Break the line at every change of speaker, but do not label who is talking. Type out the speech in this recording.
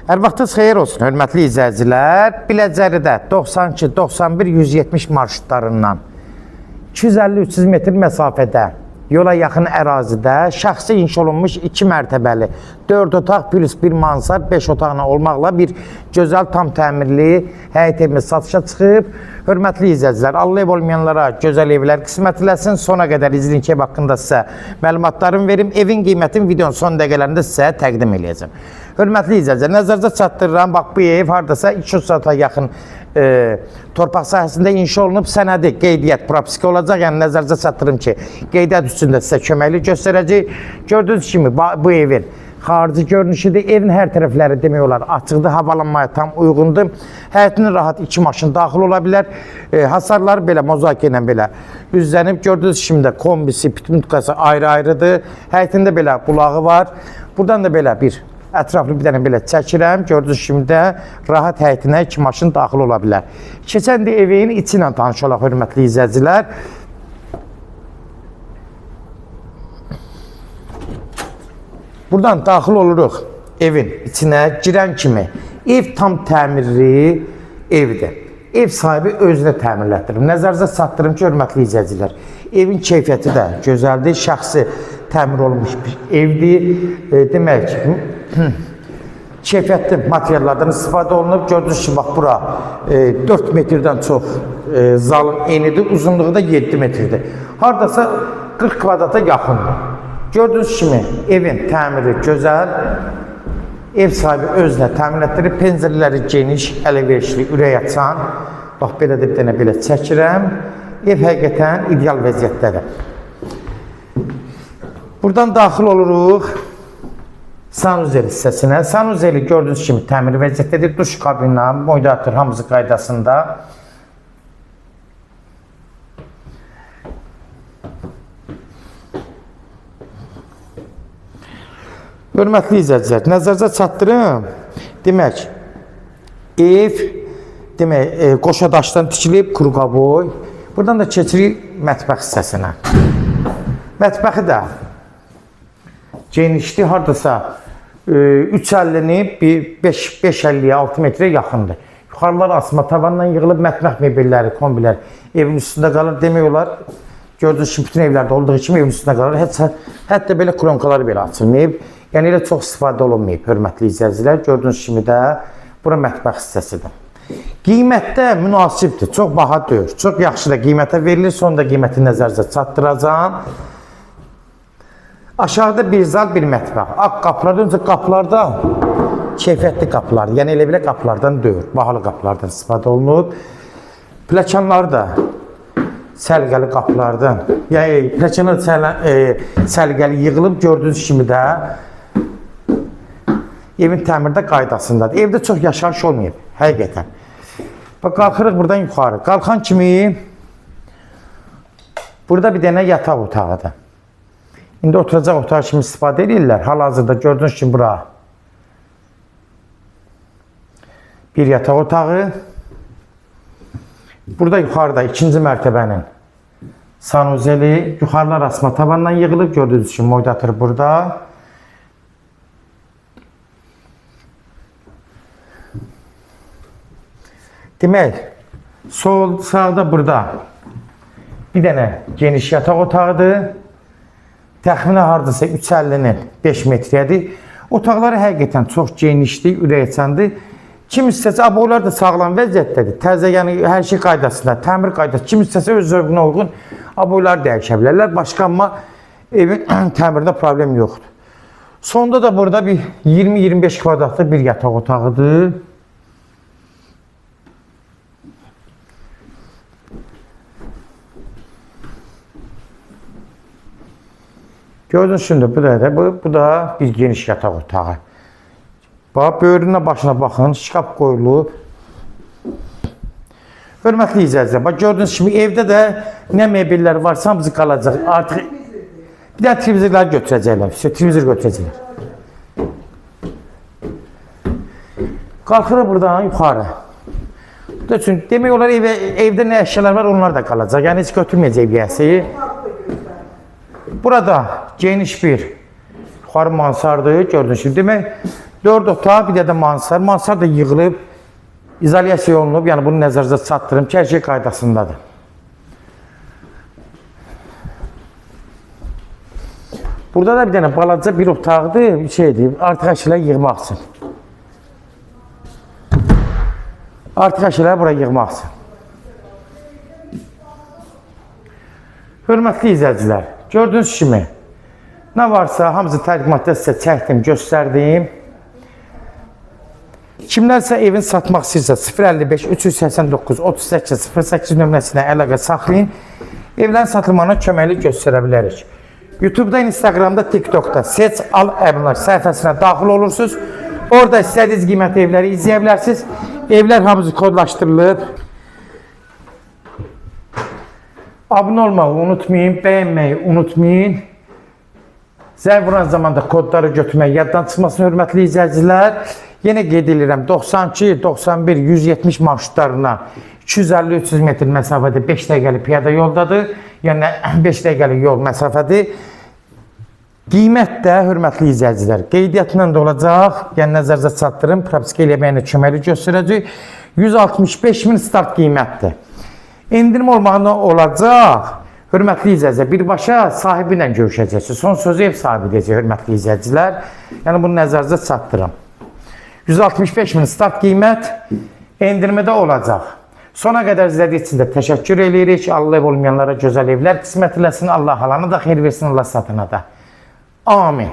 Hər vaxtınız xeyir olsun, hörmətli izləyicilər. Biləcəridə 92, 91, 170 marşrutlarından 250-300 metr məsafədə yola yaxın ərazidə şəxsi inşa olunmuş 2 mərtəbəli 4 otaq plus 1 mansard 5 otaqla olmaqla bir gözəl tam təmirli həyət evimiz satışa çıxıb. Hörmətli izləyicilər, Allah ev olmayanlara gözəl evlər qismət eləsin. Sona qədər izləyin ki, ev haqqında sizə məlumatlarımı verim. Evin qiymətini videonun son dəqiqələrində sizə təqdim eləyəcəm. Hörmətli izləyicilər, nəzərinizə çatdırıram. Bax, bu ev hardasa 200 saata yaxın torpaq sahəsində inşa olunub, sənədi qeydiyyat propiska olacaq. Yəni nəzərinizə çatdırım ki, qeydiyyat üstündə sizə köməkli göstərəcək. Gördüyünüz kimi bu evin xarici görünüşüdür. Evin hər tərəfləri demək olar açıqdır, havalanmaya tam uyğundur. Həyətinin rahat 2 maşın daxil ola bilər. Hasarları belə mozaika ilə belə üzlənib. Gördüyünüz kimi də kombisi, pitmutkası ayrı-ayrıdır. Həyətində belə bulağı var. Buradan da belə bir ətraflı bir dənə belə çəkirəm. Gördüyünüz kimi də rahat həyətinə 2 maşın daxil ola bilər. Keçən də evin içi ilə tanış olaq, hörmətli izləyicilər. Buradan daxil oluruq evin içinə girən kimi. Ev tam təmirli evdir. Ev sahibi özünə təmirlətdirib. Nəzərinizə çatdırım ki, hörmətli izləyicilər, evin keyfiyyəti də gözəldir. Şəxsi təmir olunmuş bir evdir. Demək ki, keyfiyyətli materiallardan istifadə olunub. Gördüyünüz ki, bax, bura 4 metrdən çox zalın enidir. Uzunluğu da 7 metrdir. Hardasa 40 kvadrata yaxındır. Gördüyünüz kimi evin təmiri gözəl, ev sahibi özünə təmin etdirir, pəncərələri geniş, əlverişli, ürək açan. Bax, belə də bir dənə belə çəkirəm. Ev həqiqətən ideal vəziyyətdədir. Buradan daxil oluruq sanuzeli hissəsinə. Sanuzeli gördüyünüz kimi təmir vəziyyətdədir. Duş kabinlə, moderator hamısı qaydasında. Hörmətli izləyicilər, nəzərinizə çatdırım. Demək, ev qoşa daşdan tikilib, quruqaboy. Buradan da keçirik mətbəx hissəsinə. Mətbəxi də genişli, hardasa 3.50-ni 5.50-yə 6 metrə yaxındır. Yuxarılar asma tavandan yığılıb, mətbəx mebelləri, kombiləri evin üstündə qalır. Demək olar, gördüyünüz kimi bütün evlərdə olduğu kimi evin üstündə qalır. Hətta belə kronkalar belə açılmayıb. Yəni, elə çox istifadə olunmayıb, hörmətli izləyicilər. Gördüyünüz kimi də bura mətbəx hissəsidir. Qiymətdə münasibdir, çox baha deyil, çox yaxşı da qiymətə verilir. Sonunda qiyməti nəzərinizə çatdıracağım. Aşağıda bir zal, bir mətbəx. Ağ qapılardan öncə qapılarda keyfiyyətli qapılardır. Yəni, elə belə qapılardan deyil, bahalı qapılardan istifadə olunub. Pləkanları da səliqəli qapılardan, yəni pləkanlar səliqəli yığılıb. Gördüyünüz kimi də evin təmirdə qaydasındadır. Evdə çox yaşayış olmayıb, həqiqətən. Bax, qalxırıq buradan yuxarı. Qalxan kimi burada bir dənə yataq otağıdır. İndi oturacaq otaq kimi istifadə edirlər. Hal-hazırda gördüyünüz kimi bura bir yataq otağı. Burada yuxarıda 2-ci mərtəbənin sanuzeli, yuxarılar asma tavandan yığılıb. Gördüyünüz kimi moderator burada. Demək, sol, sağda burada bir dənə geniş yataq otağıdır. Təxminə hardasa 3.50-nin 5 metrədir. Otaqları həqiqətən çox genişdir, ürək açandır. Kim istəsə, aboylar da sağlam vəziyyətdədir. Təzə, yəni hər şey qaydasında, təmir qaydası. Kim istəsə öz zövqünə uyğun aboylar dəyişə bilərlər. Başqa, amma evin təmirdə problem yoxdur. Sonda da burada bir 20-25 kvadratlı bir yataq otağıdır. Gördüğünüz şimdi bu da bir geniş yataq otağı. Bax, böyrünə başına baxın, şkaf qoyulub. Hörmətli izləyicilər, bax, gördüyünüz kimi evdə də nə mebellər varsa hamısı qalacaq. Artıq bir də televizorları götürəcəklər, televizor götürəcəklər. Qalxırıq buradan yuxarı. Demək olar, evdə nə əşyalar var, onlar da qalacaq. Yəni, heç götürməyəcək yiyəsi. Burada geniş bir yuxarı mansardır, gördüyünüz kimi. Demək, 4 otaq, bir də mansar. Mansar da yığılıb, izolyasiya olunub, yəni bunu nəzərinizə çatdırım ki, hər şey qaydasındadır. Burada da bir dənə balaca bir otaqdır, artıq əşyaları yığmaq üçün. Artıq əşyaları bura yığmaq üçün. Hörmətli izləyicilər, gördüyünüz kimi, nə varsa hamısı təqdimatda sizə çəkdim, göstərdim. Kimlərsə evin satmaq istəyirsə 055 389 38 08 nömrəsinə əlaqə saxlayın. Evlərin satılmağına köməklik göstərə bilərik. YouTube'da, Instagram'da, TikTok'da Seç Al Əmlak səhifəsinə daxil olursunuz. Orada istədiyiniz qiymətli evləri izləyə bilərsiniz. Evlər hamısı kodlaşdırılıb. Abunə olmağı unutmayın, bəyənməyi unutmayın. Zəng vuran zamanda kodları götürmək yaddan çıxmasın, hörmətli izləyicilər. Yenə qeyd edirəm, 92, 91, 170 marşrutlarına 250-300 metr məsafədə 5 dəqiqəlik piyada yoldadır. Yəni 5 dəqiqəlik yol məsafədir. Qiymət də, hörmətli izləyicilər, qeydiyyatla da olacaq. Yəni nəzərinizə çatdırım, propiska eləməyinə köməklik göstərəcək. 165.000 start qiymətdir. İndirim olmağına olacaq. Hörmətli izləyicilər, birbaşa sahibi ilə görüşəcəksiniz. Son sözü ev sahibi deyəcək, hörmətli izləyicilər. Yəni bunu nəzərinizə çatdırım. 165.000 start qiymət endirmədə olacaq. Sona qədər izlədiyiniz üçün də təşəkkür edirik. Allah ev olmayanlara gözəl evlər qismət eləsin. Allah halana da xeyir versin, Allah satına da. Amin.